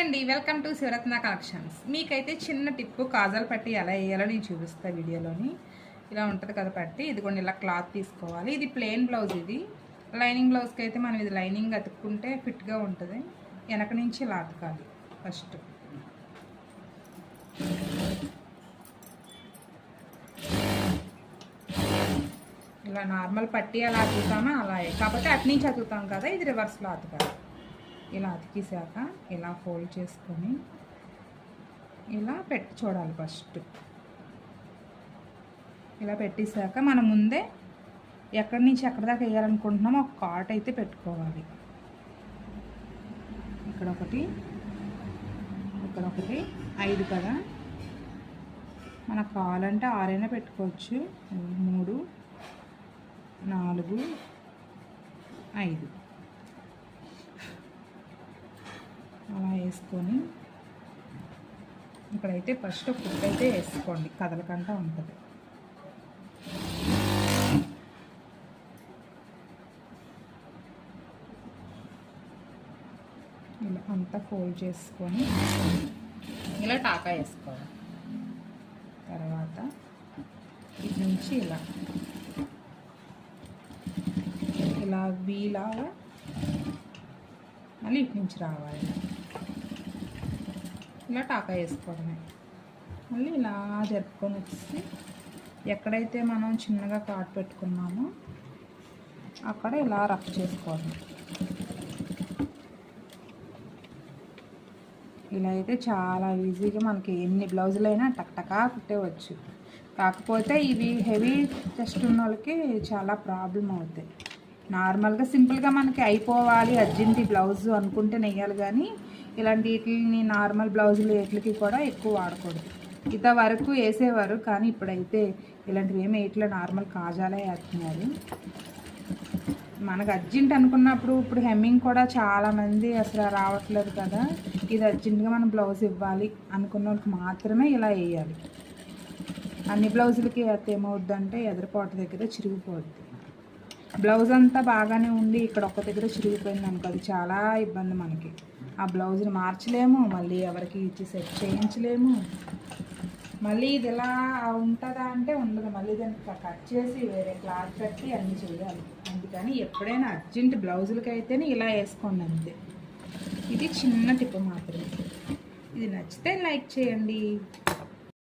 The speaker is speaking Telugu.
అండి, వెల్కమ్ టు శివరత్న కలెక్షన్స్. మీకైతే చిన్న టిప్పు కాజల్ పట్టి ఎలా వేయాలో నేను చూపిస్తాను వీడియోలోని. ఇలా ఉంటుంది కదా పట్టి, ఇదిగోండి ఇలా క్లాత్ తీసుకోవాలి. ఇది ప్లెయిన్ బ్లౌజ్. ఇది లైనింగ్ బ్లౌజ్కి అయితే మనం ఇది లైనింగ్ అతుక్కుంటే ఫిట్గా ఉంటుంది. వెనక నుంచి ఇలా అతకాలి. ఫస్ట్ ఇలా నార్మల్ పట్టి ఎలా అతుకుతామో అలా, కాకపోతే అటు నుంచి అతుకుతాం కదా, ఇది రివర్స్లో అతకాలి. ఇలా అతికేసాక ఇలా ఫోల్డ్ చేసుకొని ఇలా పెట్టి చూడాలి. ఫస్ట్ ఇలా పెట్టేశాక మనం ముందే ఎక్కడి నుంచి ఎక్కడి దాకా వేయాలనుకుంటున్నామో ఒక కాట్ అయితే పెట్టుకోవాలి. ఇక్కడ ఒకటి, ఇక్కడ ఒకటి, 5 కదా. మనకు కావాలంటే 6 అయినా పెట్టుకోవచ్చు. 3, 4, 5 అలా వేసుకొని ఇక్కడైతే ఫస్ట్ ఫుడ్ అయితే వేసుకోండి, కదలకంట ఉంటుంది. ఇలా అంతా ఫోల్డ్ చేసుకొని ఇలా టాకా వేసుకోవాలి. తర్వాత ఇటు నుంచి ఇలా ఇలా వీలాగా మళ్ళీ ఇటు నుంచి రావాలి. ఇలా టాకా వేసుకోవడమే. మళ్ళీ ఇలా జరుపుకొని వచ్చి ఎక్కడైతే మనం చిన్నగా కాట్ పెట్టుకున్నామో అక్కడ ఇలా రఫ్ చేసుకోవడం. ఇలా అయితే చాలా ఈజీగా మనకి ఎన్ని బ్లౌజులైనా టక్టకా కుట్టేవచ్చు. కాకపోతే ఇవి హెవీ చెస్ట్ ఉన్న వాళ్ళకి చాలా ప్రాబ్లం అవుతాయి. నార్మల్గా సింపుల్గా మనకి అయిపోవాలి అర్జెంట్ బ్లౌజ్ అనుకుంటే నెయ్యాలి, కానీ ఇలాంటి వీటిని నార్మల్ బ్లౌజులు వీటికి కూడా ఎక్కువ వాడకూడదు. ఇంతవరకు వేసేవారు, కానీ ఇప్పుడైతే ఇలాంటివి ఏమి వేయట్లే, నార్మల్ కాజాలే వేస్తున్నారు. మనకు అర్జెంట్ అనుకున్నప్పుడు ఇప్పుడు హెమ్మింగ్ కూడా చాలామంది అసలు రావట్లేదు కదా. ఇది అర్జెంటుగా మనం బ్లౌజ్ ఇవ్వాలి అనుకున్న వాళ్ళకి మాత్రమే ఇలా వేయాలి. అన్ని బ్లౌజులకి అయితే ఏమవుద్దంటే ఎదురుపాటు దగ్గర చిరిగిపోద్ది. బ్లౌజ్ అంతా బాగానే ఉండి ఇక్కడ ఒక్క దగ్గర చిరిగిపోయింది అనుకో, అది చాలా ఇబ్బంది మనకి. ఆ బ్లౌజ్ని మార్చలేము, మళ్ళీ ఎవరికి ఇచ్చి సెట్ చేయించలేము. మళ్ళీ ఇది ఎలా ఉంటుందా అంటే ఉండదు, మళ్ళీ దానికి కట్ చేసి వేరే క్లాత్ కట్టి అన్నీ చేయాలి. అందుకని ఎప్పుడైనా అర్జెంట్ బ్లౌజులకి అయితేనే ఇలా వేసుకోండి అంతే. ఇది చిన్న టిప్ మాత్రమే. ఇది నచ్చితే లైక్ చేయండి.